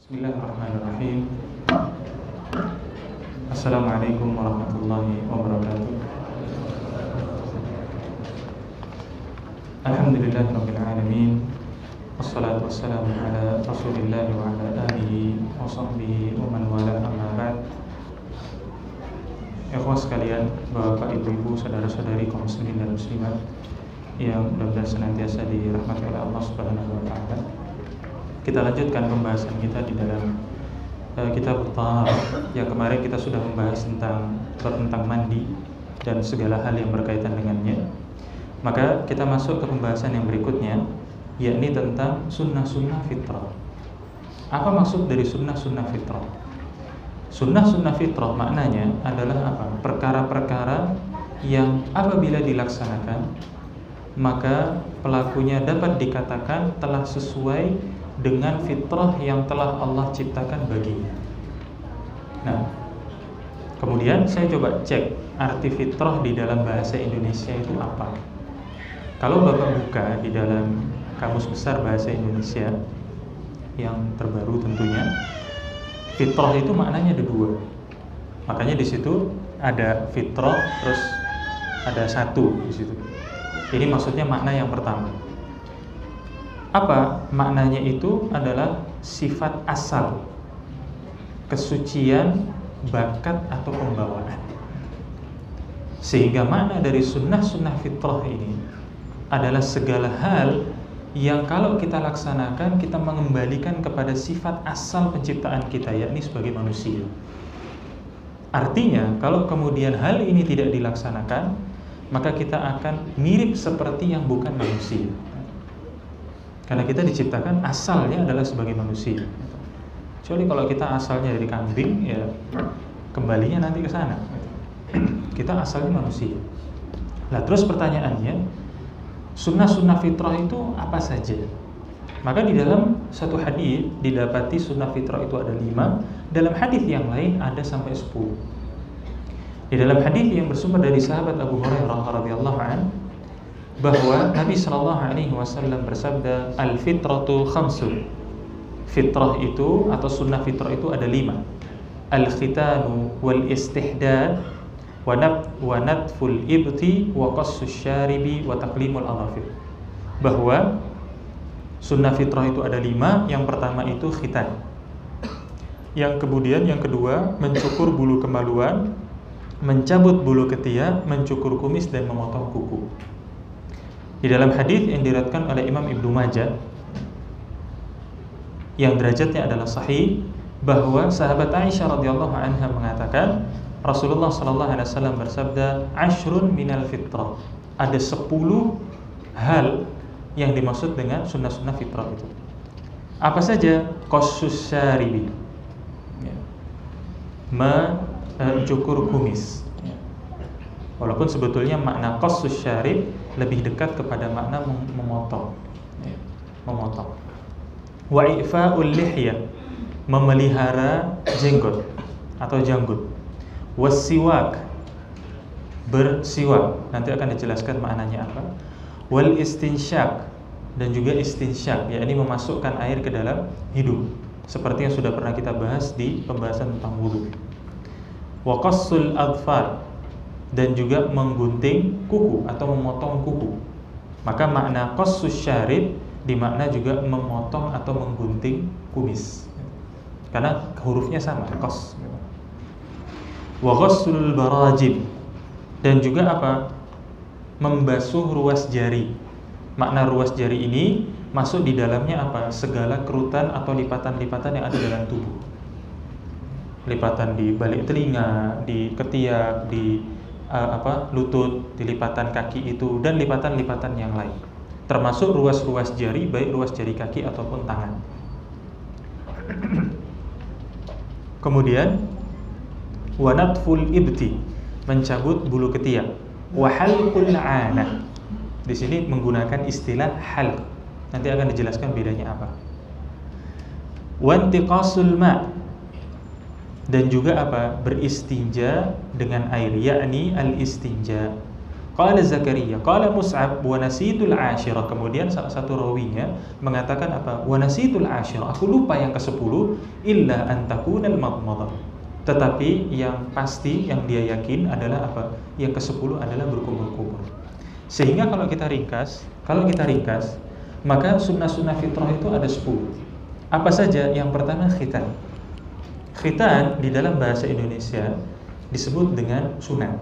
Bismillahirrahmanirrahim. Assalamualaikum warahmatullahi wabarakatuh. Alhamdulillahirabbil alamin. Wassalatu wassalamu ala Rasulillah wa ala alihi wa sahbihi wa man wala, amma ba'd. Ikhwas sekalian, Bapak, Ibu, saudara-saudari kaum muslimin dan muslimat yang mudah-mudahan senantiasa dirahmati oleh Allah Subhanahu wa taala. Kita lanjutkan pembahasan kita di dalam kitab Thaharah. Yang kemarin kita sudah membahas tentang mandi dan segala hal yang berkaitan dengannya. Maka kita masuk ke pembahasan yang berikutnya, yakni tentang sunnah-sunnah fitrah. Apa maksud dari sunnah-sunnah fitrah? Sunnah-sunnah fitrah maknanya adalah apa? Perkara-perkara yang apabila dilaksanakan, maka pelakunya dapat dikatakan telah sesuai dengan fitrah yang telah Allah ciptakan baginya. Nah, kemudian saya coba cek arti fitrah di dalam bahasa Indonesia itu apa. Kalau Bapak buka di dalam Kamus Besar Bahasa Indonesia yang terbaru tentunya, fitrah itu maknanya ada dua. Makanya di situ ada fitrah, terus ada satu di situ. Ini maksudnya makna yang pertama. Apa maknanya? Itu adalah sifat asal, kesucian, bakat atau pembawaan. Sehingga makna dari sunnah-sunnah fitrah ini adalah segala hal yang kalau kita laksanakan, kita mengembalikan kepada sifat asal penciptaan kita, yakni sebagai manusia. Artinya, kalau kemudian hal ini tidak dilaksanakan, maka kita akan mirip seperti yang bukan manusia. Karena kita diciptakan asalnya adalah sebagai manusia. Kecuali kalau kita asalnya dari kambing, ya kembalinya nanti ke sana. Kita asalnya manusia. Nah, terus pertanyaannya, sunnah-sunnah fitrah itu apa saja? Maka di dalam satu hadis didapati sunnah fitrah itu ada 5. Dalam hadis yang lain ada sampai 10. Di dalam hadis yang bersumber dari sahabat Abu Hurairah radhiyallahu anhu, bahwa Nabi sallallahu alaihi wasallam bersabda, al-fitratu khamsun. Fitrah itu atau sunnah fitrah itu ada 5. Al-khitanu wal istihdad wa natful ibti wa qassus syaribi wa taqlimul adhafir. Bahwa sunnah fitrah itu ada 5. Yang pertama itu khitan. Yang kedua mencukur bulu kemaluan, mencabut bulu ketiak, mencukur kumis dan memotong kuku. Di dalam hadis yang diriwayatkan oleh Imam Ibnu Majah yang derajatnya adalah sahih, bahwa sahabat Aisyah radhiyallahu anha mengatakan Rasulullah sallallahu alaihi wasallam bersabda, "Ashrun minal fitrah." Ada 10 hal yang dimaksud dengan sunnah-sunnah fitrah itu. Apa saja? Qassus syaribi, mencukur kumis. Walaupun sebetulnya makna qassus syarib lebih dekat kepada makna memotong. Memotong. Wa ifa'ul lihyah, memelihara jenggot atau janggut. Wasiwak, bersiwak. Nanti akan dijelaskan maknanya apa. Wal istinsyak, dan juga istinsyak, yakni memasukkan air ke dalam hidung, seperti yang sudah pernah kita bahas di pembahasan tentang wudu. Wa qassul adfar, dan juga menggunting kuku atau memotong kuku. Maka makna qassus syarib dimakna juga memotong atau menggunting kumis, karena hurufnya sama, qas. Wa ghassul barajim, dan juga apa? Membasuh ruas jari. Makna ruas jari ini masuk di dalamnya apa? Segala kerutan atau lipatan-lipatan yang ada dalam tubuh. Lipatan di balik telinga, di ketiak, di lutut, di lipatan kaki itu, dan lipatan-lipatan yang lain, termasuk ruas-ruas jari, baik ruas jari kaki ataupun tangan. Kemudian wa natful ibti, mencabut bulu ketiak. Wa halqul 'anah, di sini menggunakan istilah halq. Nanti akan dijelaskan bedanya apa. Wa intiqasul ma', dan juga apa? Beristinja dengan air, yakni al-istinja. Qala Zakaria, qala Mus'ab, wa nasitul ashirah. Kemudian salah satu rawinya mengatakan apa? Wa nasitul ashirah. Aku lupa yang ke-10 illa an takunal madmadah. Tetapi yang pasti, yang dia yakin adalah apa? Yang ke-10 adalah berkumur-kumur. Sehingga kalau kita ringkas, maka sunnah-sunnah fitrah itu ada 10. Apa saja? Yang pertama khitan. Khitan di dalam bahasa Indonesia disebut dengan sunat.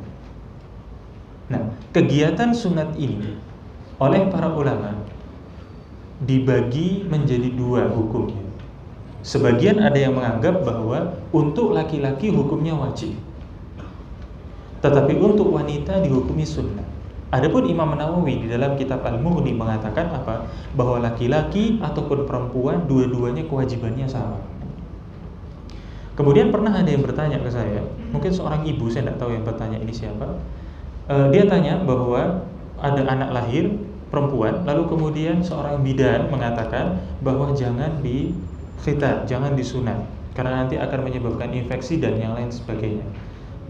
Nah, kegiatan sunat ini oleh para ulama dibagi menjadi 2 hukumnya. Sebagian ada yang menganggap bahwa untuk laki-laki hukumnya wajib, tetapi untuk wanita dihukumi sunnah. Adapun Imam Nawawi di dalam kitab Al-Mughni mengatakan apa? Bahwa laki-laki ataupun perempuan dua-duanya kewajibannya sama. Kemudian pernah ada yang bertanya ke saya, mungkin seorang ibu, saya tidak tahu yang bertanya ini siapa. Dia tanya bahwa ada anak lahir perempuan, lalu kemudian seorang bidan mengatakan bahwa jangan di khitan, jangan disunat, karena nanti akan menyebabkan infeksi dan yang lain sebagainya.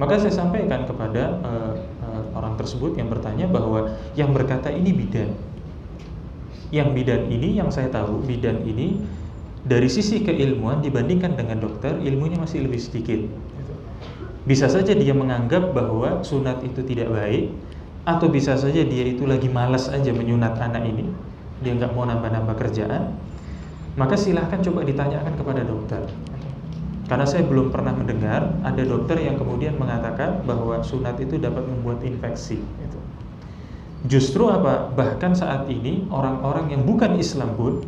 Maka saya sampaikan kepada orang tersebut yang bertanya bahwa yang berkata ini bidan. Yang bidan ini, yang saya tahu, bidan ini dari sisi keilmuan dibandingkan dengan dokter, ilmunya masih lebih sedikit. Bisa saja dia menganggap bahwa sunat itu tidak baik, atau bisa saja dia itu lagi malas aja menyunat anak ini, dia nggak mau nambah-nambah kerjaan. Maka silahkan coba ditanyakan kepada dokter. Karena saya belum pernah mendengar ada dokter yang kemudian mengatakan bahwa sunat itu dapat membuat infeksi. Justru apa? Bahkan saat ini orang-orang yang bukan Islam pun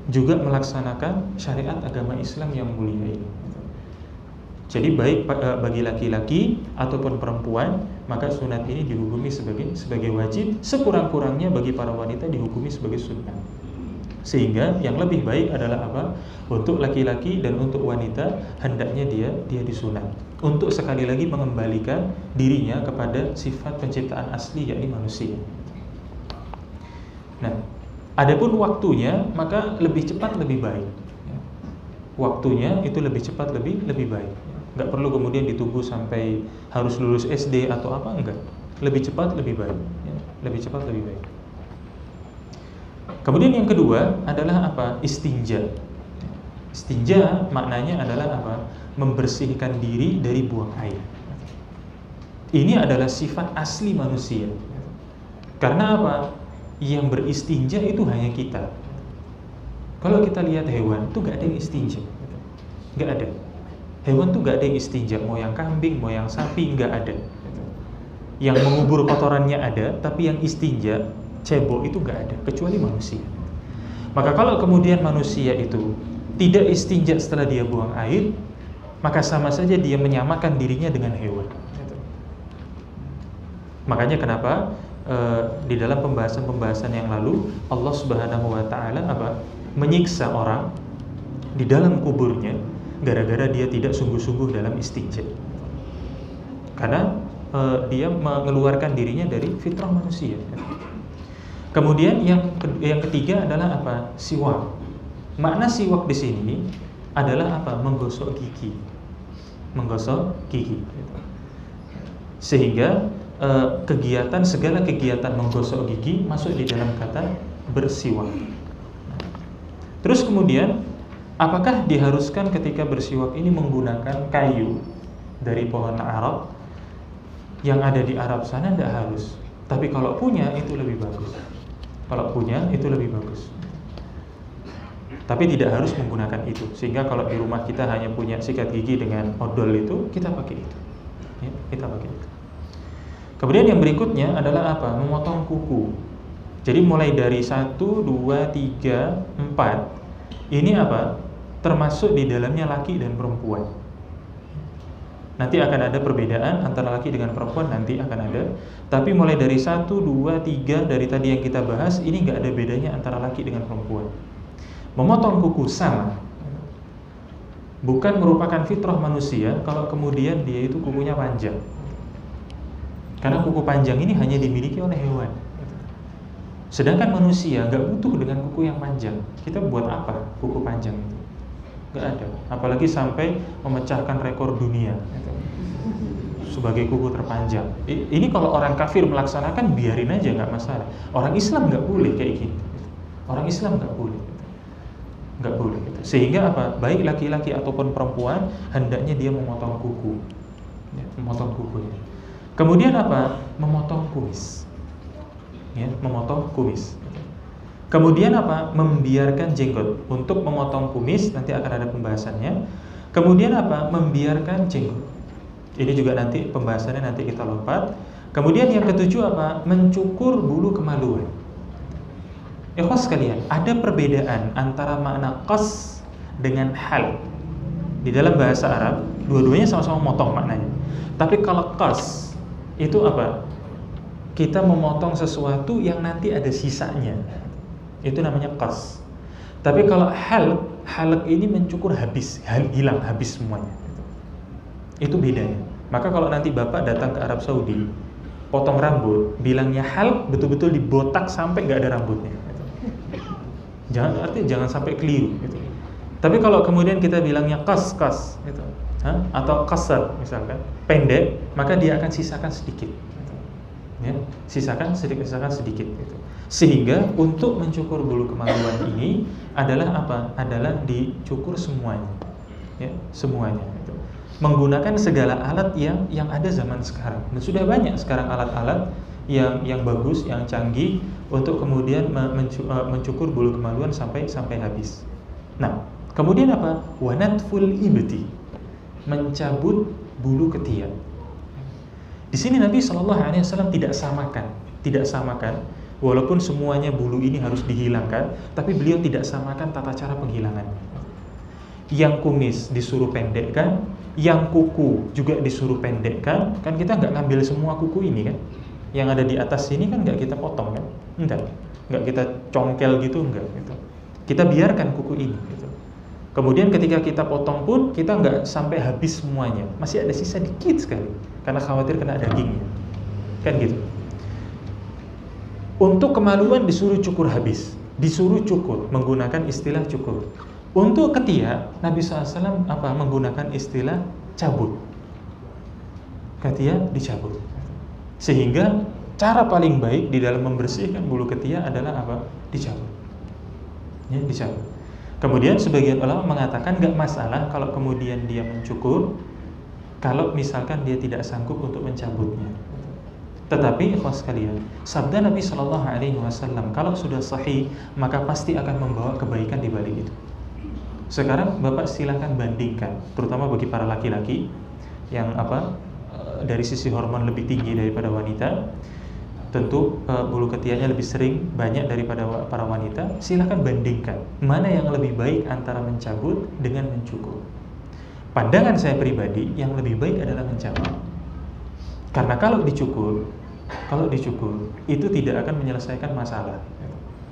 juga melaksanakan syariat agama Islam yang mulia ini. Jadi baik bagi laki-laki ataupun perempuan, maka sunat ini dihukumi sebagai wajib. Sekurang-kurangnya bagi para wanita dihukumi sebagai sunnah. Sehingga yang lebih baik adalah apa? Untuk laki-laki dan untuk wanita hendaknya dia disunat. Untuk sekali lagi mengembalikan dirinya kepada sifat penciptaan asli, yakni manusia. Nah, adapun waktunya maka lebih cepat lebih baik. Waktunya itu lebih cepat lebih baik. Nggak perlu kemudian ditunggu sampai harus lulus SD atau apa, enggak. Lebih cepat lebih baik. Lebih cepat lebih baik. Kemudian yang kedua adalah apa? Istinja. Istinja maknanya adalah apa? Membersihkan diri dari buang air. Ini adalah sifat asli manusia. Karena apa? Yang beristinja itu hanya kita. Kalau kita lihat hewan, itu nggak ada yang istinja. Nggak ada. Hewan tuh gak ada yang istinja, mau yang kambing, mau yang sapi, gak ada. Yang mengubur kotorannya ada, tapi yang istinja, cebok itu gak ada, kecuali manusia. Maka kalau kemudian manusia itu tidak istinja setelah dia buang air, maka sama saja dia menyamakan dirinya dengan hewan. Makanya kenapa di dalam pembahasan-pembahasan yang lalu Allah Subhanahu wa Ta'ala menyiksa orang di dalam kuburnya gara-gara dia tidak sungguh-sungguh dalam istinja. Karena dia mengeluarkan dirinya dari fitrah manusia. Kemudian yang ketiga adalah apa? Siwak. Makna siwak di sini adalah apa? Menggosok gigi. Menggosok gigi. Sehingga segala kegiatan menggosok gigi masuk di dalam kata bersiwak. Terus kemudian apakah diharuskan ketika bersiwak ini menggunakan kayu dari pohon Arab yang ada di Arab sana? Tidak harus. Tapi kalau punya itu lebih bagus. Kalau punya itu lebih bagus. Tapi tidak harus menggunakan itu. Sehingga kalau di rumah kita hanya punya sikat gigi dengan odol itu, kita pakai itu. Ya, kita pakai itu. Kemudian yang berikutnya adalah apa? Memotong kuku. Jadi mulai dari 1, 2, 3, 4 ini apa? Termasuk di dalamnya laki dan perempuan. Nanti akan ada perbedaan antara laki dengan perempuan, nanti akan ada. Tapi mulai dari 1, 2, 3 dari tadi yang kita bahas, ini nggak ada bedanya antara laki dengan perempuan. Memotong kuku sama. Bukan merupakan fitrah manusia kalau kemudian dia itu kukunya panjang. Karena kuku panjang ini hanya dimiliki oleh hewan. Sedangkan manusia nggak butuh dengan kuku yang panjang. Kita buat apa kuku panjang itu? nggak ada. Apalagi sampai memecahkan rekor dunia gitu, sebagai kuku terpanjang. Ini kalau orang kafir melaksanakan biarin aja, nggak masalah. Orang Islam nggak boleh kayak gini. Orang Islam nggak boleh, nggak boleh. Sehingga apa? Baik laki-laki ataupun perempuan hendaknya dia memotong kuku, ya, memotong kukunya. Kemudian apa? Memotong kumis, ya, memotong kumis. Kemudian apa? Membiarkan jenggot. Untuk memotong kumis nanti akan ada pembahasannya. Kemudian apa? Membiarkan jenggot. Ini juga nanti pembahasannya nanti kita lompat. Kemudian yang ketujuh apa? Mencukur bulu kemaluan. Ikhwas sekalian, ada perbedaan antara makna qas dengan hal. Di dalam bahasa Arab, dua-duanya sama-sama motong maknanya. Tapi kalau qas itu apa? Kita memotong sesuatu yang nanti ada sisanya. Itu namanya qas. Tapi kalau halq ini mencukur habis, hilang habis semuanya. Itu bedanya. Maka kalau nanti Bapak datang ke Arab Saudi, potong rambut, bilangnya halq, betul-betul dibotak sampai nggak ada rambutnya. Jangan sampai keliru gitu. Tapi kalau kemudian kita bilangnya qas gitu, atau qasar misalkan, pendek, maka dia akan sisakan sedikit gitu. Ya, sisakan sedikit gitu. Sehingga untuk mencukur bulu kemaluan ini adalah apa? Adalah dicukur semuanya. Ya, semuanya gitu. Menggunakan segala alat yang ada zaman sekarang. Dan sudah banyak sekarang alat-alat yang bagus, yang canggih untuk kemudian mencukur bulu kemaluan sampai habis. Nah, kemudian apa? Wanatful ibti, mencabut bulu ketiak. Di sini Nabi SAW tidak samakan, walaupun semuanya bulu ini harus dihilangkan, tapi beliau tidak samakan tata cara penghilangan. Yang kumis disuruh pendekkan, yang kuku juga disuruh pendekkan. Kan kita nggak ngambil semua kuku ini kan? Yang ada di atas sini kan nggak kita potong kan? Nggak kita congkel gitu, enggak gitu. Kita biarkan kuku ini gitu. Kemudian ketika kita potong pun kita nggak sampai habis semuanya, masih ada sisa dikit sekali karena khawatir kena dagingnya, kan gitu. Untuk kemaluan disuruh cukur habis, disuruh cukur menggunakan istilah cukur. Untuk ketiak Nabi SAW menggunakan istilah cabut. Ketiak dicabut. Sehingga cara paling baik di dalam membersihkan bulu ketiak adalah apa? Dicabut. Ya, dicabut. Kemudian sebagian ulama mengatakan nggak masalah kalau kemudian dia mencukur, kalau misalkan dia tidak sanggup untuk mencabutnya. Tetapi ikhwas sekalian, sabda Nabi SAW kalau sudah sahih maka pasti akan membawa kebaikan di balik itu. Sekarang Bapak silahkan bandingkan, terutama bagi para laki-laki yang dari sisi hormon lebih tinggi daripada wanita, tentu bulu ketiaknya lebih banyak daripada para wanita. Silahkan bandingkan mana yang lebih baik antara mencabut dengan mencukur. Pandangan saya pribadi, yang lebih baik adalah mencabut. Karena kalau dicukur itu tidak akan menyelesaikan masalah.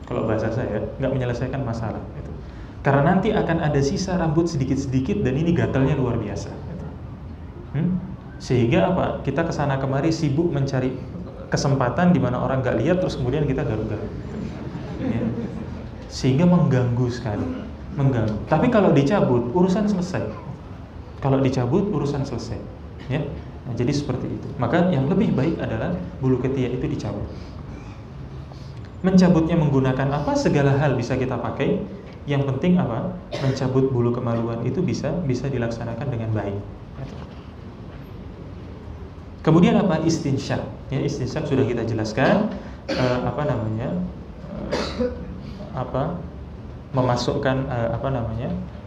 Kalau bahasa saya, nggak menyelesaikan masalah. Karena nanti akan ada sisa rambut sedikit-sedikit dan ini gatalnya luar biasa. Sehingga apa? Kita kesana kemari sibuk mencari kesempatan di mana orang nggak lihat, terus kemudian kita garuk-garuk. Ya. Sehingga mengganggu sekali, mengganggu. Tapi kalau dicabut, urusan selesai. Ya. Nah, jadi seperti itu. Maka yang lebih baik adalah bulu ketiak itu dicabut. Mencabutnya menggunakan apa? Segala hal bisa kita pakai. Yang penting apa? Mencabut bulu kemaluan itu bisa dilaksanakan dengan baik. Kemudian apa? Istinsyak. Ya, istinsyak sudah kita jelaskan. Memasukkan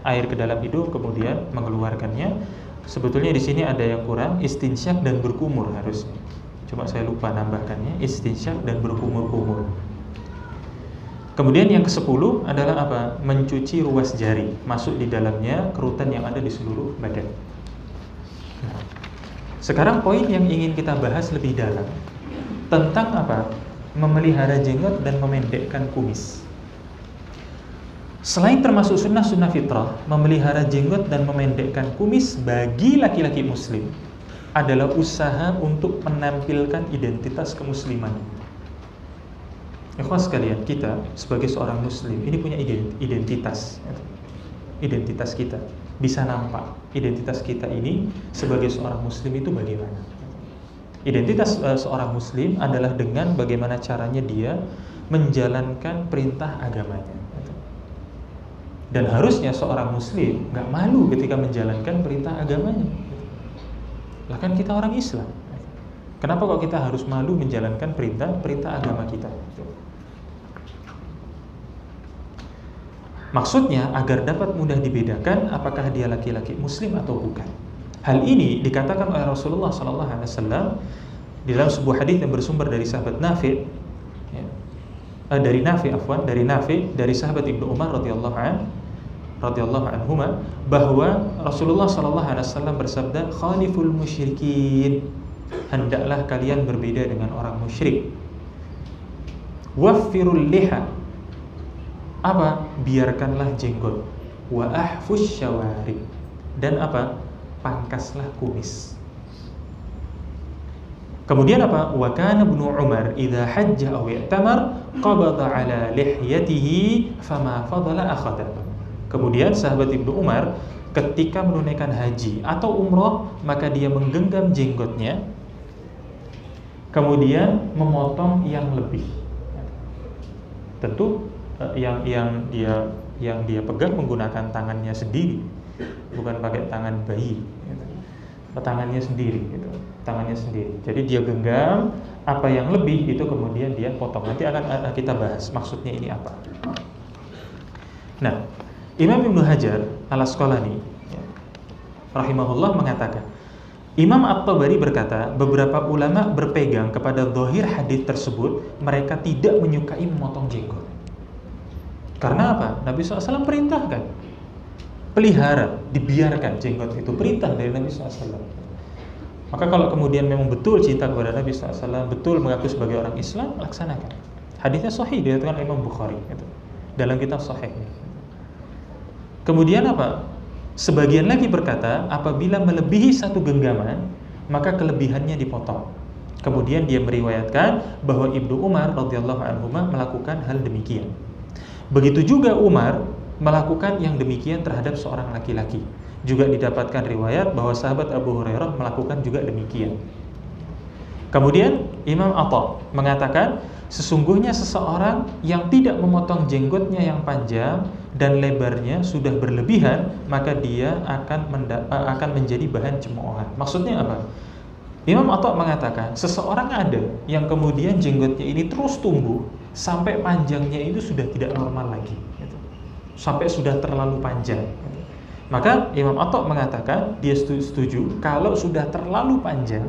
air ke dalam hidung kemudian mengeluarkannya. Sebetulnya di sini ada yang kurang, istinsyak dan berkumur harusnya. Cuma saya lupa nambahkannya, istinsyak dan berkumur-kumur. Kemudian yang ke-10 adalah apa? Mencuci ruas jari, masuk di dalamnya kerutan yang ada di seluruh badan. Sekarang poin yang ingin kita bahas lebih dalam tentang apa? Memelihara jenggot dan memendekkan kumis. Selain termasuk sunnah fitrah, memelihara jenggot dan memendekkan kumis bagi laki-laki muslim adalah usaha untuk menampilkan identitas kemusliman. Ikhwas sekalian, kita sebagai seorang muslim ini punya identitas. identitas kita, bisa nampak identitas kita ini sebagai seorang muslim itu bagaimana. Identitas seorang muslim adalah dengan bagaimana caranya dia menjalankan perintah agamanya. Dan harusnya seorang muslim nggak malu ketika menjalankan perintah agamanya. Lah kan kita orang Islam. Kenapa kok kita harus malu menjalankan perintah agama kita? Maksudnya agar dapat mudah dibedakan apakah dia laki-laki muslim atau bukan. Hal ini dikatakan oleh Rasulullah SAW di dalam sebuah hadis yang bersumber dari sahabat Nafi, dari sahabat Ibnu Umar radhiyallahu anhuma, bahwa Rasulullah SAW bersabda, khaliful musyrikin, hendaklah kalian berbeda dengan orang musyrik. Waffirul liha, apa? Biarkanlah jenggot. Wa ahfus syawarib, dan apa? Pangkaslah kumis. Kemudian apa? Wa kana Ibnu Umar idza hajja aw i'tamar qabada ala lihyatihi fama fadala akhadha. Kemudian sahabat Ibnu Umar ketika menunaikan haji atau umroh, maka dia menggenggam jenggotnya, kemudian memotong yang lebih. Tentu yang dia pegang menggunakan tangannya sendiri, bukan pakai tangan bayi, tangannya sendiri, tangannya sendiri. Jadi dia genggam, apa yang lebih itu kemudian dia potong. Nanti akan kita bahas maksudnya ini apa. Nah, Imam Ibnu Hajar Al-Asqalani rahimahullah mengatakan, Imam At-Tabari berkata, beberapa ulama berpegang kepada zahir hadis tersebut, mereka tidak menyukai memotong jenggot. Karena apa? Nabi SAW perintahkan, pelihara, dibiarkan jenggot itu, perintah dari Nabi SAW. Maka kalau kemudian memang betul cinta kepada Nabi SAW, betul mengaku sebagai orang Islam, laksanakan. Hadisnya sahih, diriwayatkan Imam Bukhari dalam kitab sahihnya. Kemudian apa? Sebagian lagi berkata, apabila melebihi satu genggaman, maka kelebihannya dipotong. Kemudian dia meriwayatkan bahwa Ibnu Umar radhiyallahu anhu melakukan hal demikian. Begitu juga Umar melakukan yang demikian terhadap seorang laki-laki. Juga didapatkan riwayat bahwa sahabat Abu Hurairah melakukan juga demikian. Kemudian Imam Atha mengatakan, sesungguhnya seseorang yang tidak memotong jenggotnya yang panjang dan lebarnya sudah berlebihan, maka dia akan menjadi bahan cemoohan. Maksudnya apa? Imam Atha mengatakan, seseorang ada yang kemudian jenggotnya ini terus tumbuh sampai panjangnya itu sudah tidak normal lagi, sampai sudah terlalu panjang. Maka Imam Atha mengatakan dia setuju kalau sudah terlalu panjang,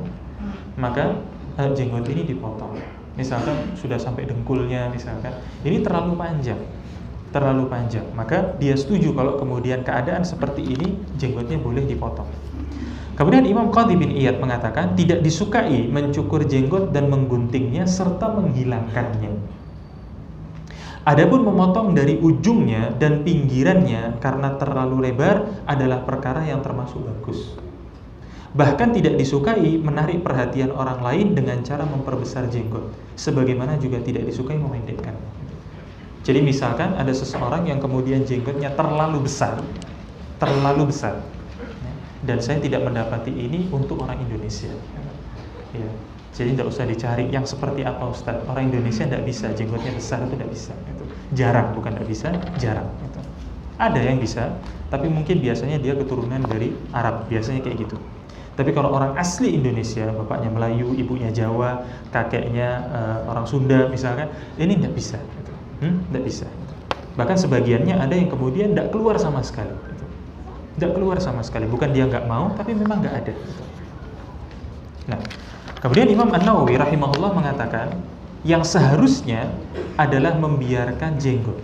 maka jenggot ini dipotong. Misalkan sudah sampai dengkulnya, misalkan ini terlalu panjang, maka dia setuju kalau kemudian keadaan seperti ini jenggotnya boleh dipotong. Kemudian Imam Qadhi bin Iyad mengatakan tidak disukai mencukur jenggot dan mengguntingnya serta menghilangkannya. Adapun memotong dari ujungnya dan pinggirannya karena terlalu lebar adalah perkara yang termasuk bagus. Bahkan tidak disukai menarik perhatian orang lain dengan cara memperbesar jenggot, sebagaimana juga tidak disukai memendekkan. Jadi misalkan ada seseorang yang kemudian jenggotnya terlalu besar, dan saya tidak mendapati ini untuk orang Indonesia. Ya. Jadi tidak usah dicari yang seperti apa Ustaz. Orang Indonesia tidak bisa, jenggotnya besar itu tidak bisa. Jarang, bukan tidak bisa, jarang. Ada yang bisa, tapi mungkin biasanya dia keturunan dari Arab, biasanya kayak gitu. Tapi kalau orang asli Indonesia, bapaknya Melayu, ibunya Jawa, kakeknya orang Sunda misalkan, ini tidak bisa. Tidak bisa. Bahkan sebagiannya ada yang kemudian tidak keluar sama sekali. Tidak keluar sama sekali, bukan dia nggak mau, tapi memang nggak ada. Nah, kemudian Imam An-Nawawi rahimahullah mengatakan yang seharusnya adalah membiarkan jenggot,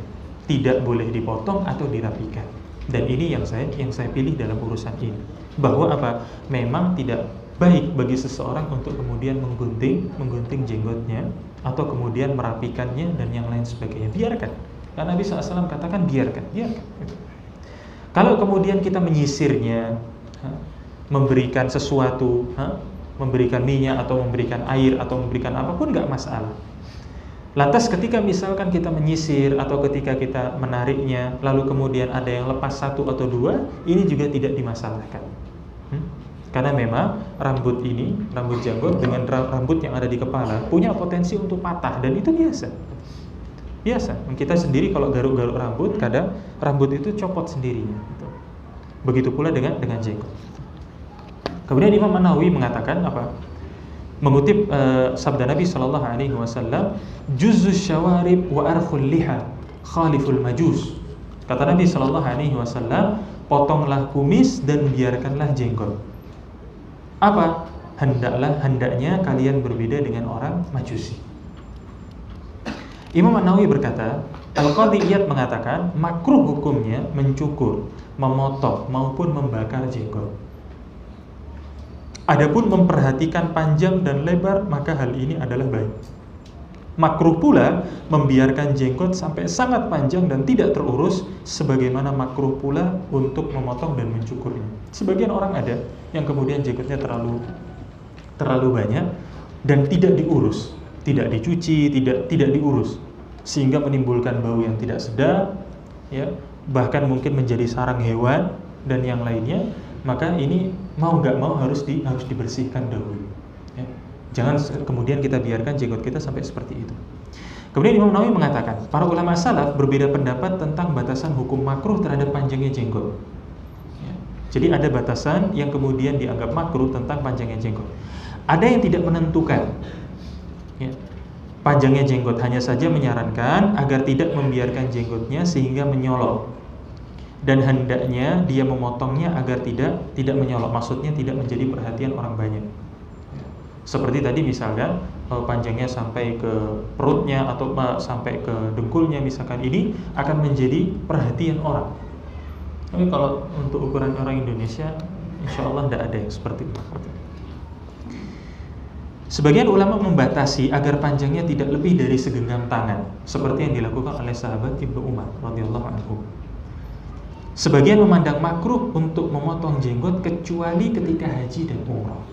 tidak boleh dipotong atau dirapikan. Dan ini yang saya pilih dalam urusan ini, bahwa apa? Memang tidak baik bagi seseorang untuk kemudian menggunting jenggotnya atau kemudian merapikannya dan yang lain sebagainya. Biarkan. Karena Nabi SAW katakan biarkan. Kalau kemudian kita menyisirnya, memberikan sesuatu, memberikan minyak atau memberikan air atau memberikan apapun, nggak masalah. Lantas ketika misalkan kita menyisir atau ketika kita menariknya, lalu kemudian ada yang lepas satu atau dua, ini juga tidak dimasalahkan. Karena memang rambut ini, rambut janggut dengan rambut yang ada di kepala punya potensi untuk patah, dan itu biasa. Biasa. Kita sendiri kalau garuk-garuk rambut, kadang rambut itu copot sendirinya. Begitu pula dengan jenggot. Kemudian Imam An-Nawawi mengatakan apa? Mengutip sabda Nabi sallallahu alaihi wasallam, "Juzzus syawarib wa arkhul liha khaliful majus." Kata Nabi sallallahu alaihi wasallam, potonglah kumis dan biarkanlah jenggot. Apa? Hendaknya kalian berbeda dengan orang Majusi. Imam An-Nawawi berkata, Al-Qadhi Iyad mengatakan makruh hukumnya mencukur, memotong maupun membakar jenggot. Adapun memperhatikan panjang dan lebar, maka hal ini adalah baik. Makruh pula membiarkan jenggot sampai sangat panjang dan tidak terurus, sebagaimana makruh pula untuk memotong dan mencukurnya. Sebagian orang ada yang kemudian jenggotnya terlalu banyak dan tidak diurus, tidak dicuci, tidak diurus, sehingga menimbulkan bau yang tidak sedap, ya, bahkan mungkin menjadi sarang hewan dan yang lainnya. Maka ini mau nggak mau harus dibersihkan dahulu. Ya. Jangan kemudian kita biarkan jenggot kita sampai seperti itu. Kemudian Imam Nawawi mengatakan, para ulama salaf berbeda pendapat tentang batasan hukum makruh terhadap panjangnya jenggot. Ya. Jadi ada batasan yang kemudian dianggap makruh tentang panjangnya jenggot. Ada yang tidak menentukan. Ya. Panjangnya jenggot, hanya saja menyarankan agar tidak membiarkan jenggotnya sehingga menyolok. Dan hendaknya dia memotongnya agar tidak menyolok, maksudnya tidak menjadi perhatian orang banyak. Seperti tadi misalkan panjangnya sampai ke perutnya atau sampai ke dengkulnya misalkan, ini akan menjadi perhatian orang. Tapi kalau untuk ukuran orang Indonesia, insya Allah tidak ada yang seperti itu. Sebagian ulama membatasi agar panjangnya tidak lebih dari segenggam tangan, seperti yang dilakukan oleh sahabat Ibnu Umar radhiyallahu anhu. Sebagian memandang makruh untuk memotong jenggot kecuali ketika haji dan umrah.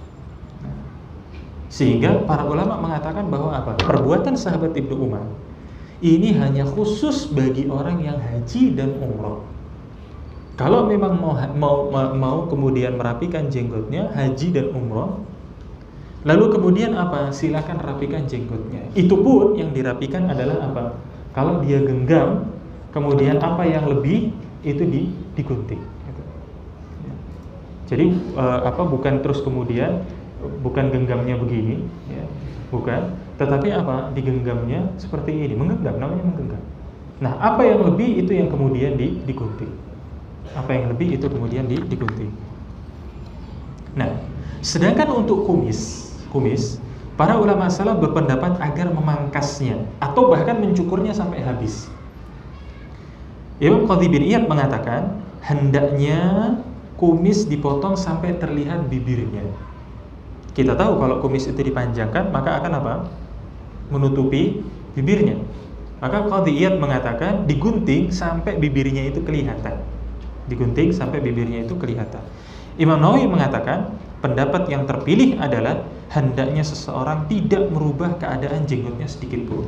Sehingga para ulama mengatakan bahwa apa? Perbuatan sahabat Ibnu Umar ini hanya khusus bagi orang yang haji dan umrah. Kalau memang mau kemudian merapikan jenggotnya haji dan umrah, lalu kemudian apa? Silakan rapikan jenggotnya. Itu pun yang dirapikan adalah apa? Kalau dia genggam, kemudian apa yang lebih itu digunting. Jadi bukan terus kemudian bukan genggamnya begini, ya, bukan, tetapi apa, digenggamnya seperti ini, menggenggam, namanya menggenggam. Nah, apa yang lebih itu yang kemudian digunting. Apa yang lebih itu kemudian digunting. Nah, sedangkan untuk kumis, para ulama salaf berpendapat agar memangkasnya atau bahkan mencukurnya sampai habis. Imam Qadhi bin Iyad mengatakan hendaknya kumis dipotong sampai terlihat bibirnya. Kita tahu kalau kumis itu dipanjangkan maka akan apa? Menutupi bibirnya. Maka Qadhi Iyad mengatakan digunting sampai bibirnya itu kelihatan. Digunting sampai bibirnya itu kelihatan. Imam Nawawi mengatakan pendapat yang terpilih adalah hendaknya seseorang tidak merubah keadaan jenggotnya sedikit pun.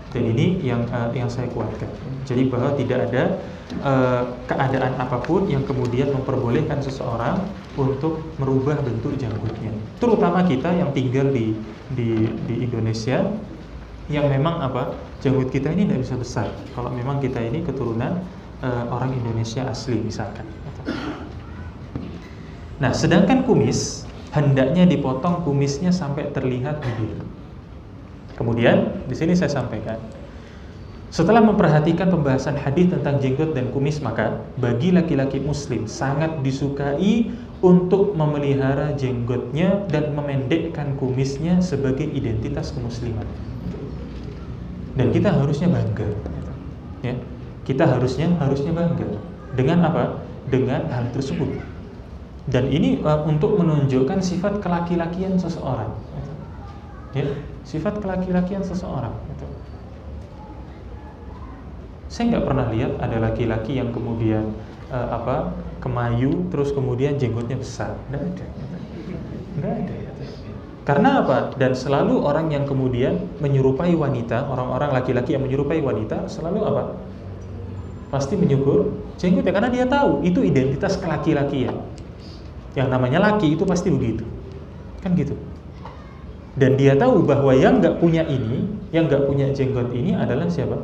Dan ini yang saya kuatkan. Jadi bahwa tidak ada keadaan apapun yang kemudian memperbolehkan seseorang untuk merubah bentuk janggutnya. Terutama kita yang tinggal di Indonesia, yang memang janggut kita ini tidak bisa besar. Kalau memang kita ini keturunan orang Indonesia asli misalkan. Nah, sedangkan kumis hendaknya dipotong kumisnya sampai terlihat bibir. Kemudian di sini saya sampaikan, setelah memperhatikan pembahasan hadis tentang jenggot dan kumis, maka bagi laki-laki muslim sangat disukai untuk memelihara jenggotnya dan memendekkan kumisnya sebagai identitas kemusliman. Dan kita harusnya bangga, ya. Kita harusnya bangga dengan apa? Dengan hal tersebut. Dan ini untuk menunjukkan sifat kelaki-lakian seseorang. Ya, sifat kelaki-lakian seseorang gitu. Saya nggak pernah lihat ada laki-laki yang kemudian kemayu terus kemudian jenggotnya besar. Nggak ada. Karena apa? Dan selalu orang yang kemudian menyerupai wanita, orang-orang laki-laki yang menyerupai wanita selalu apa? Pasti menyukur jenggotnya, karena dia tahu itu identitas kelaki-lakian. Yang namanya laki itu pasti begitu, kan gitu. Dan dia tahu bahwa yang nggak punya ini, yang nggak punya jenggot ini adalah siapa?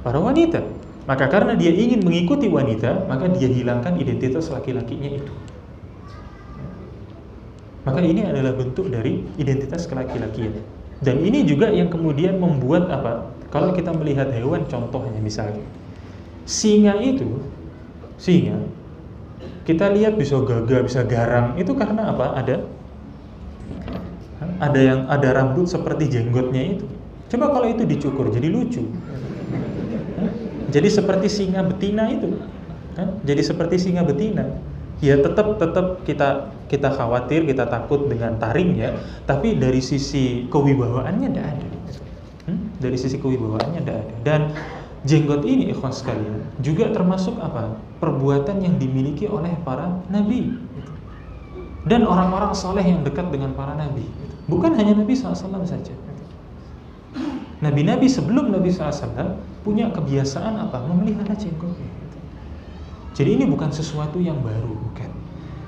Para wanita. Maka karena dia ingin mengikuti wanita, maka dia hilangkan identitas laki-lakinya itu. Maka ini adalah bentuk dari identitas kelaki-lakian. Dan ini juga yang kemudian membuat apa? Kalau kita melihat hewan, contohnya misalnya singa itu, singa kita lihat bisa gagah, bisa garang, itu karena apa? Ada rambut seperti jenggotnya itu. Coba kalau itu dicukur jadi lucu. Jadi seperti singa betina itu. Jadi seperti singa betina. Ya tetap kita khawatir, kita takut dengan taringnya, tapi dari sisi kewibawaannya tidak ada. Dari sisi kewibawaannya tidak ada. Dan jenggot ini, ikhwan sekalian, juga termasuk apa? Perbuatan yang dimiliki oleh para nabi dan orang-orang soleh yang dekat dengan para nabi. Bukan hanya Nabi SAW saja. Nabi-nabi sebelum Nabi SAW punya kebiasaan apa? Memelihara jenggot. Jadi ini bukan sesuatu yang baru,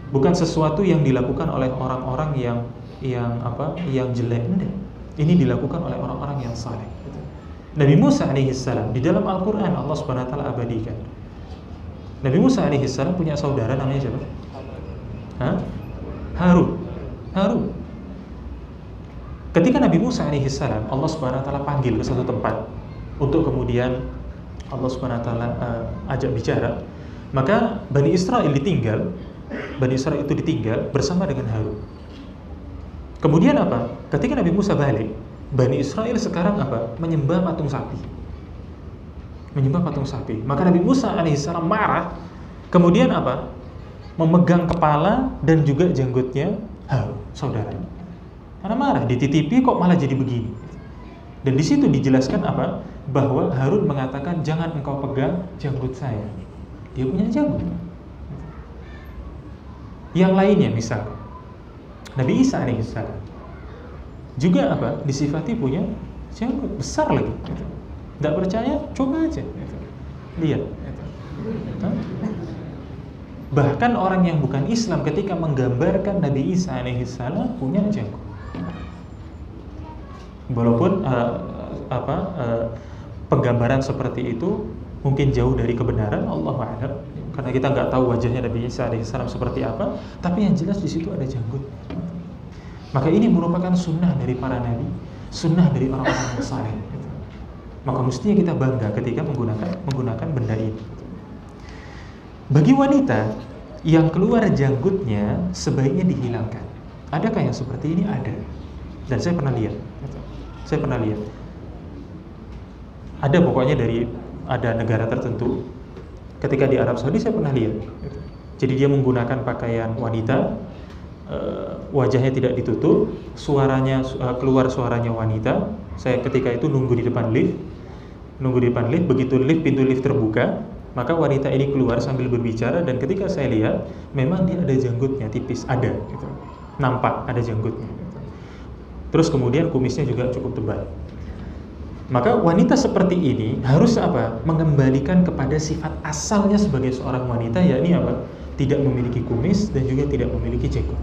bukan sesuatu yang dilakukan oleh orang-orang yang jelek. Ini dilakukan oleh orang-orang yang saleh. Nabi Musa alaihissalam di dalam Al-Quran Allah Subhanahu wa taala abadikan. Nabi Musa alaihissalam punya saudara namanya siapa? Harun. Ketika Nabi Musa alaihissalam Allah Subhanahu wa taala panggil ke satu tempat untuk kemudian Allah Subhanahu wa taala ajak bicara, maka Bani Israel itu ditinggal bersama dengan Harun. Kemudian apa? Ketika Nabi Musa balik, Bani Israel sekarang apa? Menyembah patung sapi. Maka Nabi Musa alaihissalam marah. Kemudian apa? Memegang kepala dan juga jenggotnya Harun, saudaranya. Karena marah, dititipi kok malah jadi begini. Dan di situ dijelaskan apa? Bahwa Harun mengatakan jangan engkau pegang janggut saya. Dia punya janggut. Yang lainnya misal Nabi Isa alaihissalam juga apa? Disifati punya janggut besar lagi. Tidak percaya? Coba aja. Lihat. Bahkan orang yang bukan Islam ketika menggambarkan Nabi Isa alaihissalam punya janggut. Walaupun penggambaran seperti itu mungkin jauh dari kebenaran, Allahu a'lam. Karena kita nggak tahu wajahnya Nabi Isa alaihissalam seperti apa, tapi yang jelas di situ ada janggut. Maka ini merupakan sunnah dari para nabi, sunnah dari orang-orang yang saleh. Maka mestinya kita bangga ketika menggunakan benda ini. Bagi wanita yang keluar janggutnya sebaiknya dihilangkan. Adakah yang seperti ini? Ada. Dan saya pernah lihat. Ada pokoknya ada negara tertentu. Ketika di Arab Saudi saya pernah lihat. Jadi dia menggunakan pakaian wanita, wajahnya tidak ditutup, keluar suaranya wanita. Saya ketika itu nunggu di depan lift. Begitu pintu lift terbuka, maka wanita ini keluar sambil berbicara. Dan ketika saya lihat, memang dia ada janggutnya tipis, ada gitu. Nampak ada janggutnya. Terus kemudian kumisnya juga cukup tebal. Maka wanita seperti ini harus apa? Mengembalikan kepada sifat asalnya sebagai seorang wanita, yakni apa? Tidak memiliki kumis dan juga tidak memiliki jenggot.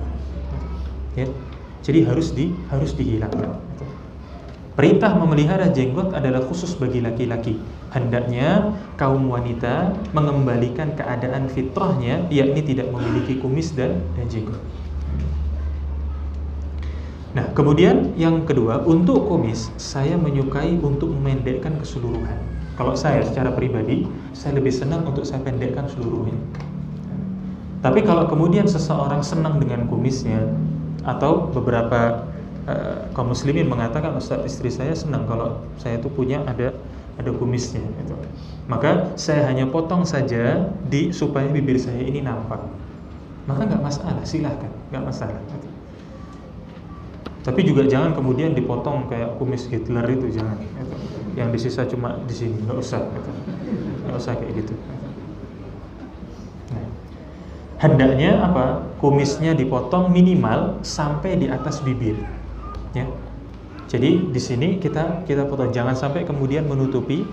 Ya. Jadi harus dihilangkan. Perintah memelihara jenggot adalah khusus bagi laki-laki. Hendaknya kaum wanita mengembalikan keadaan fitrahnya, yakni tidak memiliki kumis dan jenggot. Nah, kemudian yang kedua, untuk kumis saya menyukai untuk memendekkan keseluruhan. Kalau saya secara pribadi, saya lebih senang untuk saya pendekkan seluruhnya. Tapi kalau kemudian seseorang senang dengan kumisnya, atau beberapa kaum muslimin mengatakan, Ustaz, istri saya senang kalau saya itu punya ada kumisnya gitu. Maka saya hanya potong saja supaya bibir saya ini nampak. Maka nggak masalah, silahkan, nggak masalah gitu. Tapi juga jangan kemudian dipotong kayak kumis Hitler itu, jangan gitu. Yang di sisa cuma di sini, nggak usah gitu. Nggak usah kayak gitu. Nah, hendaknya apa? Kumisnya dipotong minimal sampai di atas bibir. Ya. Jadi di sini kita potong, jangan sampai kemudian menutupi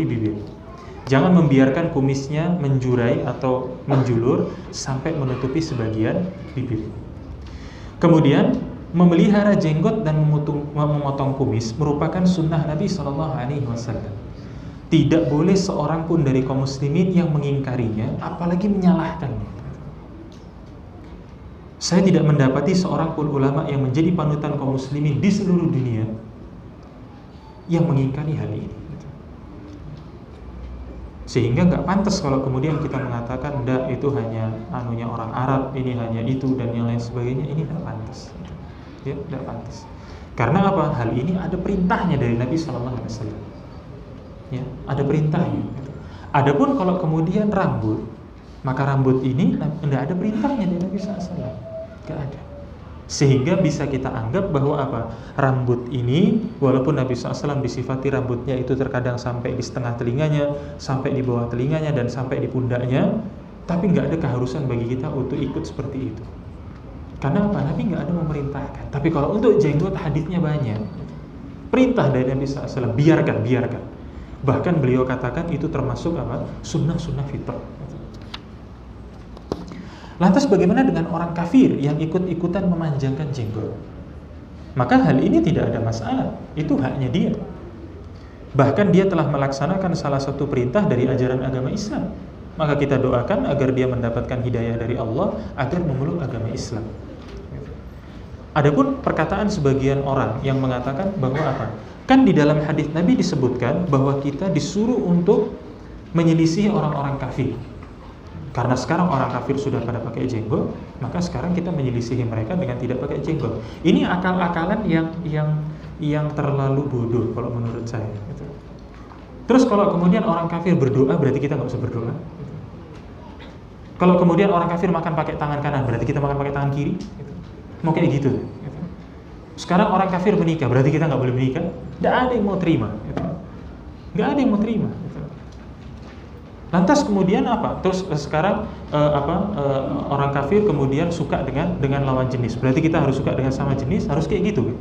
bibir. Jangan membiarkan kumisnya menjurai atau menjulur sampai menutupi sebagian bibir. Kemudian memelihara jenggot dan memotong kumis merupakan sunnah Nabi SAW. Tidak boleh seorang pun dari kaum muslimin yang mengingkarinya, apalagi menyalahkannya. Saya tidak mendapati seorang pun ulama yang menjadi panutan kaum muslimin di seluruh dunia yang mengingkari hal ini. Sehingga nggak pantas kalau kemudian kita mengatakan ndak, itu hanya anunya orang Arab, ini hanya itu dan yang lain sebagainya. Ini nggak pantas. Ya, nggak pantas. Karena apa? Hal ini ada perintahnya dari Nabi SAW. Ya, ada perintahnya. Adapun kalau kemudian rambut, maka rambut ini nggak ada perintahnya dari Nabi SAW. Nggak ada. Sehingga bisa kita anggap bahwa apa? Rambut ini, walaupun Nabi SAW disifati rambutnya itu terkadang sampai di setengah telinganya, sampai di bawah telinganya, dan sampai di pundaknya, tapi nggak ada keharusan bagi kita untuk ikut seperti itu. Karena apa? Nabi nggak ada memerintahkan. Tapi kalau untuk jenggot, hadisnya banyak. Perintah dari Nabi SAW, biarkan. Bahkan beliau katakan itu termasuk apa? Sunnah fitrah. Lantas bagaimana dengan orang kafir yang ikut-ikutan memanjangkan jenggot? Maka hal ini tidak ada masalah, itu haknya dia. Bahkan dia telah melaksanakan salah satu perintah dari ajaran agama Islam. Maka kita doakan agar dia mendapatkan hidayah dari Allah agar memeluk agama Islam. Adapun perkataan sebagian orang yang mengatakan bahwa apa? Kan di dalam hadis Nabi disebutkan bahwa kita disuruh untuk menyelisih orang-orang kafir. Karena sekarang orang kafir sudah pada pakai jenggot, maka sekarang kita menyelisihi mereka dengan tidak pakai jenggot. Ini akal-akalan yang terlalu bodoh kalau menurut saya. Gitu. Terus kalau kemudian orang kafir berdoa, berarti kita nggak usah berdoa. Gitu. Kalau kemudian orang kafir makan pakai tangan kanan, berarti kita makan pakai tangan kiri. Gitu. Mau kayak gitu. Gitu. Sekarang orang kafir menikah, berarti kita nggak boleh menikah. Nggak ada yang mau terima. Gitu. Nggak ada yang mau terima. Gitu. Lantas kemudian apa? Terus sekarang orang kafir kemudian suka dengan lawan jenis. Berarti kita harus suka dengan sama jenis, harus kayak gitu?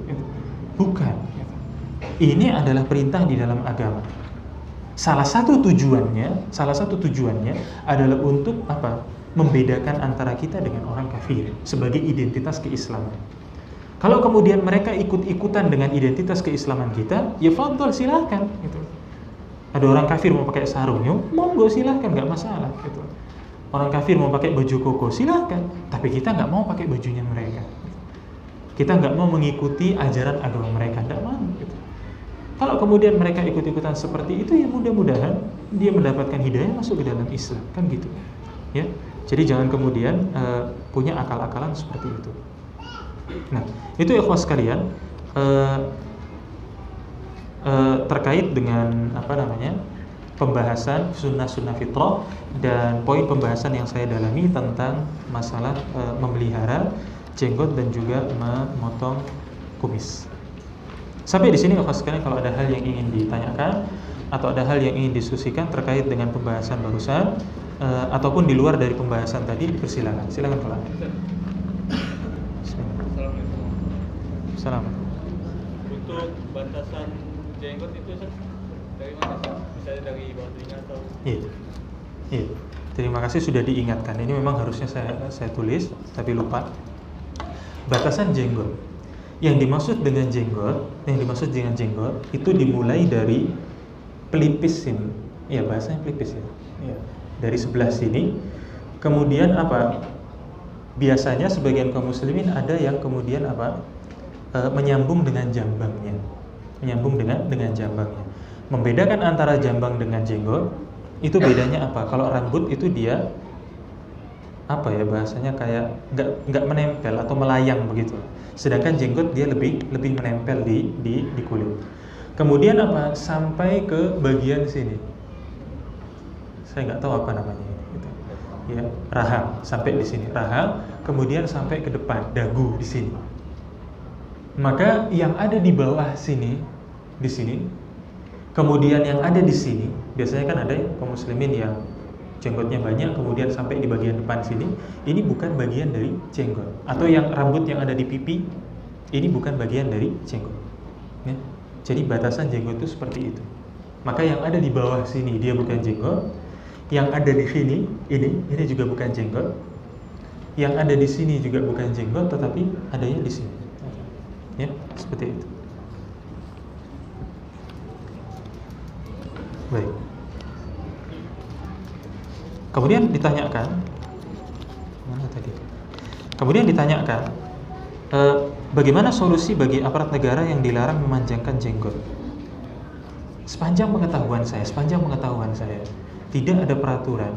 Bukan. Ini adalah perintah di dalam agama. Salah satu tujuannya adalah untuk apa? Membedakan antara kita dengan orang kafir sebagai identitas keislaman. Kalau kemudian mereka ikut-ikutan dengan identitas keislaman kita, ya fadhol, silahkan gitu. Ada orang kafir mau pakai sarung, monggo silahkan, nggak masalah gitu. Orang kafir mau pakai baju koko, silahkan. Tapi kita nggak mau pakai bajunya mereka. Kita nggak mau mengikuti ajaran agama mereka, nggak mau gitu. Kalau kemudian mereka ikut-ikutan seperti itu, ya mudah-mudahan dia mendapatkan hidayah masuk ke dalam Islam, kan gitu. Ya, jadi jangan kemudian punya akal-akalan seperti itu. Nah, itu ikhwas sekalian. Terkait dengan pembahasan sunnah fitrah dan poin pembahasan yang saya dalami tentang masalah memelihara jenggot dan juga memotong kumis. Sampai di sini sekalian, kalau ada hal yang ingin ditanyakan atau ada hal yang ingin diskusikan terkait dengan pembahasan barusan ataupun di luar dari pembahasan tadi, dipersilakan. Silakan Pak. Assalamualaikum. Untuk batasan jenggot itu dari mana sih? Bisa dari bawah telinga atau? Iya. Terima kasih sudah diingatkan. Ini memang harusnya saya tulis tapi lupa. Batasan jenggot. Yang dimaksud dengan jenggot itu dimulai dari pelipis sini. Iya, bahasanya pelipis ya. Iya. Dari sebelah sini. Kemudian apa? Biasanya sebagian kaum muslimin ada yang kemudian menyambung dengan jambangnya. Dengan jambangnya. Membedakan antara jambang dengan jenggot itu bedanya apa? Kalau rambut itu dia bahasanya kayak nggak menempel atau melayang begitu. Sedangkan jenggot dia lebih menempel di kulit. Kemudian sampai ke bagian sini. Saya nggak tahu apa namanya gitu. Ya, rahang, sampai di sini rahang, kemudian sampai ke depan dagu di sini. Maka yang ada di bawah sini, di sini, kemudian yang ada di sini, biasanya kan ada kaum muslimin yang jenggotnya banyak, kemudian sampai di bagian depan sini, ini bukan bagian dari jenggot. Atau yang rambut yang ada di pipi, ini bukan bagian dari jenggot. Ya. Jadi batasan jenggot itu seperti itu. Maka yang ada di bawah sini dia bukan jenggot, yang ada di sini ini juga bukan jenggot, yang ada di sini juga bukan jenggot, tetapi adanya di sini. Ya, seperti itu. Baik. Kemudian ditanyakan, mana tadi? Kemudian ditanyakan, bagaimana solusi bagi aparat negara yang dilarang memanjangkan jenggot? Sepanjang pengetahuan saya, tidak ada peraturan.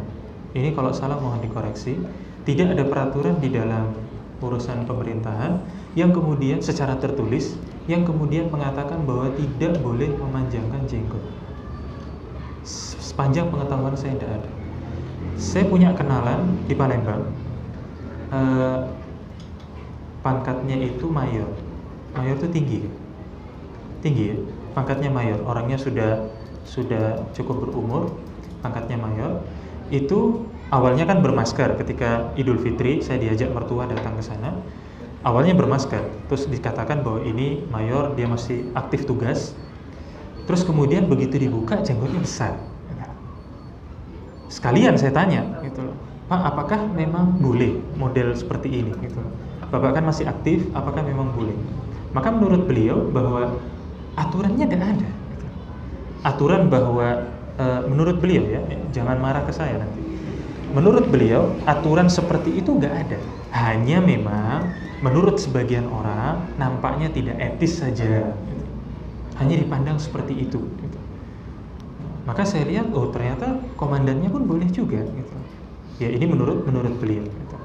Ini kalau salah mohon dikoreksi. Tidak ada peraturan di dalam urusan pemerintahan yang kemudian secara tertulis yang kemudian mengatakan bahwa tidak boleh memanjangkan jenggot. Sepanjang pengetahuan saya tidak ada. Saya punya kenalan di Palembang, pangkatnya itu mayor. Mayor itu tinggi ya. Pangkatnya mayor, orangnya sudah cukup berumur, pangkatnya mayor. Itu awalnya kan bermasker ketika Idul Fitri, saya diajak mertua datang ke sana. Awalnya bermasker, terus dikatakan bahwa ini mayor, dia masih aktif tugas. Terus kemudian begitu dibuka jenggotnya besar. Sekalian saya tanya gitu loh, Pak, apakah memang boleh model seperti ini gitu loh. Bapak kan masih aktif, apakah memang boleh? Maka menurut beliau bahwa aturannya tidak ada gitu. Aturan bahwa menurut beliau ya, jangan marah ke saya nanti. Menurut beliau aturan seperti itu nggak ada. Hanya memang menurut sebagian orang nampaknya tidak etis saja gitu. Hanya dipandang seperti itu gitu. Maka saya lihat, oh ternyata komandannya pun boleh juga gitu. Ya ini menurut beliau gitu.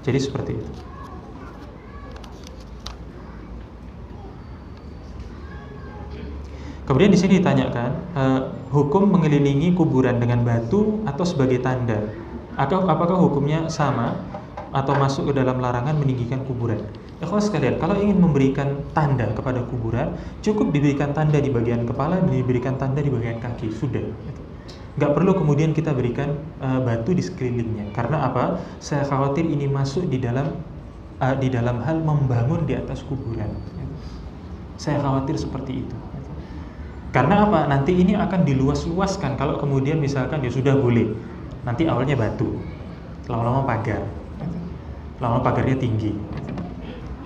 Jadi seperti itu. Kemudian di sini ditanyakan, hukum mengelilingi kuburan dengan batu atau sebagai tanda. Apakah hukumnya sama atau masuk ke dalam larangan meninggikan kuburan? Ikhwas sekalian, kalau ingin memberikan tanda kepada kuburan, cukup diberikan tanda di bagian kepala, diberikan tanda di bagian kaki, sudah. Nggak perlu kemudian kita berikan batu di sekelilingnya. Karena apa? Saya khawatir ini masuk di dalam hal membangun di atas kuburan. Saya khawatir seperti itu. Karena apa? Nanti ini akan diluas-luaskan kalau kemudian misalkan dia sudah boleh. Nanti awalnya batu, lama-lama pagar, lama-lama pagarnya tinggi.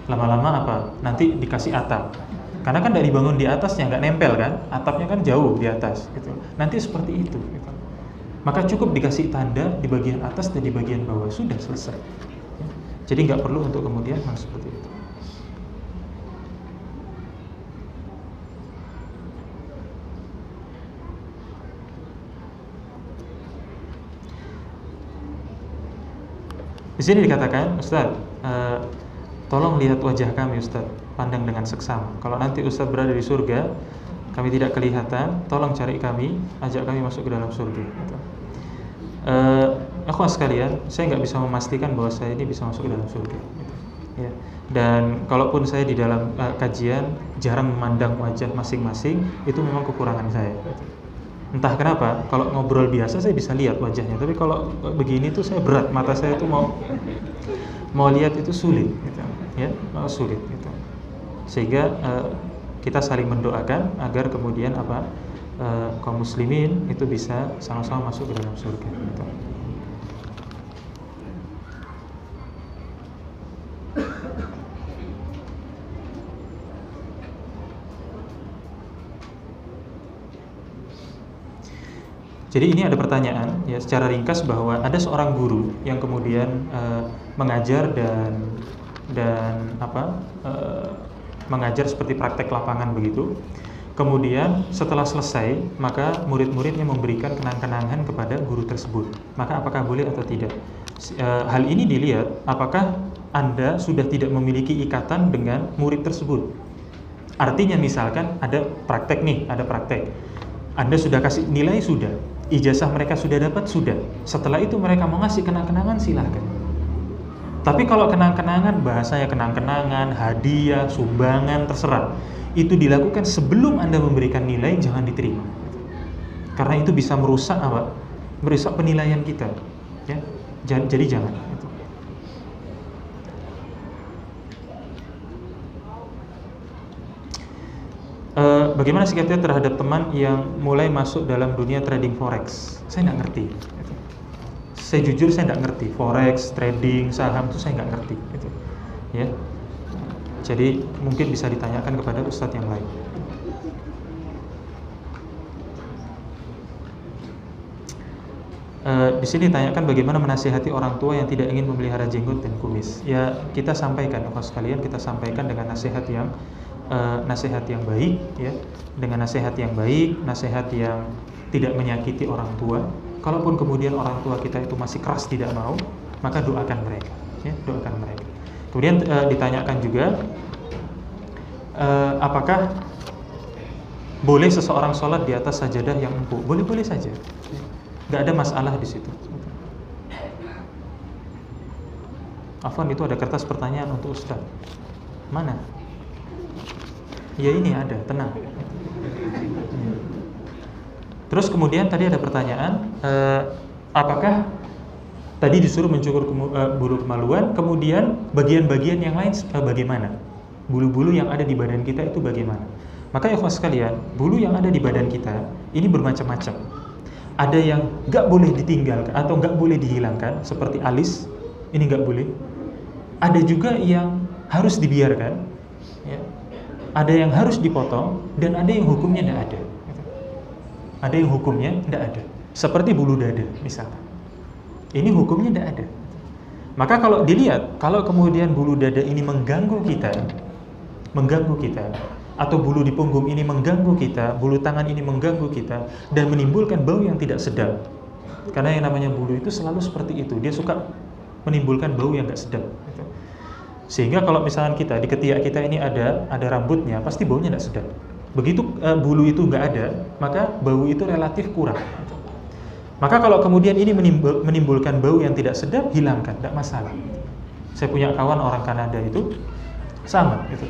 Lama-lama apa? Nanti dikasih atap. Karena kan dari dibangun di atasnya nggak nempel kan, atapnya kan jauh di atas. Gitu. Nanti seperti itu. Gitu. Maka cukup dikasih tanda di bagian atas dan di bagian bawah, sudah selesai. Jadi nggak perlu untuk kemudian seperti itu. Di sini dikatakan, Ustaz, tolong lihat wajah kami Ustaz, pandang dengan seksama. Kalau nanti Ustaz berada di surga, kami tidak kelihatan, tolong cari kami, ajak kami masuk ke dalam surga. Akhwat sekalian, saya nggak bisa memastikan bahwa saya ini bisa masuk ke dalam surga. Ya. Dan kalaupun saya di dalam kajian jarang memandang wajah masing-masing, itu memang kekurangan saya. Entah kenapa, kalau ngobrol biasa saya bisa lihat wajahnya, tapi kalau begini tuh saya berat, mata saya tuh mau lihat itu sulit, gitu. Ya, sulit, gitu. Sehingga kita saling mendoakan agar kemudian kaum muslimin itu bisa sama-sama masuk ke dalam surga. Gitu. Jadi ini ada pertanyaan ya secara ringkas bahwa ada seorang guru yang kemudian mengajar dan mengajar seperti praktek lapangan begitu. Kemudian setelah selesai maka murid-muridnya memberikan kenang-kenangan kepada guru tersebut. Maka apakah boleh atau tidak? Hal ini dilihat apakah Anda sudah tidak memiliki ikatan dengan murid tersebut. Artinya misalkan ada praktek nih, ada praktek. Anda sudah kasih nilai, sudah. Ijazah mereka sudah dapat, sudah. Setelah itu mereka mau ngasih kenang-kenangan, silahkan. Tapi kalau kenang-kenangan, bahasanya kenang-kenangan, hadiah, sumbangan, terserah. Itu dilakukan sebelum Anda memberikan nilai, jangan diterima. Karena itu bisa merusak apa? Merusak penilaian kita. Ya? Jadi jangan. bagaimana sikap kita terhadap teman yang mulai masuk dalam dunia trading forex? Saya nggak ngerti. Gitu. Saya jujur saya nggak ngerti forex, trading, saham itu saya nggak ngerti. Gitu. Ya. Jadi mungkin bisa ditanyakan kepada ustadz yang lain. Di sini ditanyakan bagaimana menasihati orang tua yang tidak ingin memelihara jenggot dan kumis. Ya kita sampaikan, Bapak sekalian, kita sampaikan dengan nasihat yang baik, ya, dengan nasihat yang baik, nasihat yang tidak menyakiti orang tua. Kalaupun kemudian orang tua kita itu masih keras tidak mau, maka doakan mereka, ya, doakan mereka. Kemudian ditanyakan juga, apakah boleh seseorang sholat di atas sajadah yang empuk? Boleh-boleh saja. Nggak ada masalah di situ. Afwan, itu ada kertas pertanyaan untuk Ustaz. Mana? Ya ini ada, tenang. Terus kemudian tadi ada pertanyaan, apakah tadi disuruh mencukur bulu kemaluan, kemudian bagian-bagian yang lain bagaimana? Bulu-bulu yang ada di badan kita itu bagaimana? Maka ya ikhwan sekalian, bulu yang ada di badan kita ini bermacam-macam. Ada yang nggak boleh ditinggalkan atau nggak boleh dihilangkan, seperti alis, ini nggak boleh. Ada juga yang harus dibiarkan, ya. Ada yang harus dipotong, dan ada yang hukumnya tidak ada. Ada yang hukumnya tidak ada. Seperti bulu dada, misalnya. Ini hukumnya tidak ada. Maka kalau dilihat, kalau kemudian bulu dada ini mengganggu kita, atau bulu di punggung ini mengganggu kita, bulu tangan ini mengganggu kita, dan menimbulkan bau yang tidak sedap. Karena yang namanya bulu itu selalu seperti itu, dia suka menimbulkan bau yang tidak sedap. Sehingga kalau misalnya di ketiak kita ini ada rambutnya, pasti baunya tidak sedap. Begitu bulu itu nggak ada, maka bau itu relatif kurang. Maka kalau kemudian ini menimbulkan bau yang tidak sedap, hilangkan, tidak masalah. Saya punya kawan orang Kanada itu sama, gitu.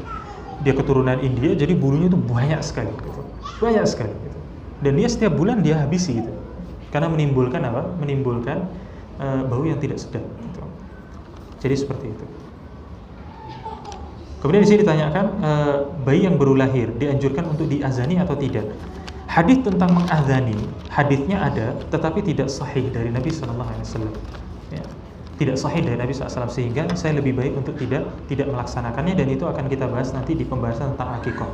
Dia keturunan India, jadi bulunya itu banyak sekali, gitu. Banyak sekali, gitu. Dan dia setiap bulan dia habisi, gitu. Karena menimbulkan apa? Menimbulkan bau yang tidak sedap, gitu. Jadi seperti itu. Kemudian di sini ditanyakan, bayi yang baru lahir dianjurkan untuk diazani atau tidak? Hadis tentang mengazani, hadisnya ada, tetapi tidak sahih dari Nabi SAW. Ya. Tidak sahih dari Nabi SAW, sehingga saya lebih baik untuk tidak melaksanakannya, dan itu akan kita bahas nanti di pembahasan tentang akikah.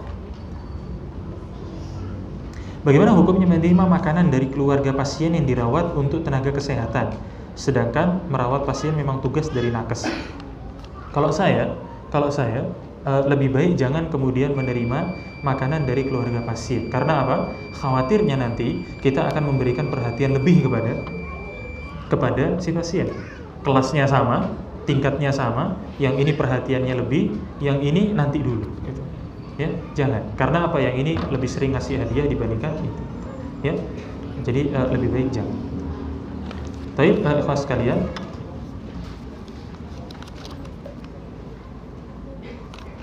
Bagaimana hukumnya menerima makanan dari keluarga pasien yang dirawat untuk tenaga kesehatan, sedangkan merawat pasien memang tugas dari nakes? Kalau saya lebih baik jangan kemudian menerima makanan dari keluarga pasien. Karena apa? Khawatirnya nanti kita akan memberikan perhatian lebih kepada si pasien. Kelasnya sama, tingkatnya sama, yang ini perhatiannya lebih, yang ini nanti dulu, gitu. Ya, jangan. Karena apa? Yang ini lebih sering ngasih hadiah dibandingkan itu. Ya, jadi lebih baik jangan. Tapi ikhwas sekalian,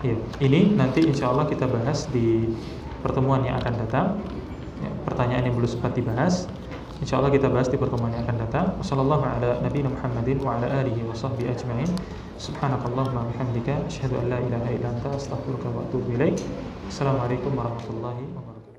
ya, ini nanti insya Allah kita bahas di pertemuan yang akan datang. Ya, pertanyaan yang belum sempat dibahas, insya Allah kita bahas di pertemuan yang akan datang. Wassallallahu ala nabiyina Muhammadin wa ala alihi wa sahbihi ajma'in. Subhanakallahumma bihamdika asyhadu an la ilaha illa anta astaghfiruka wa atubu ilaik. Assalamualaikum warahmatullahi wabarakatuh.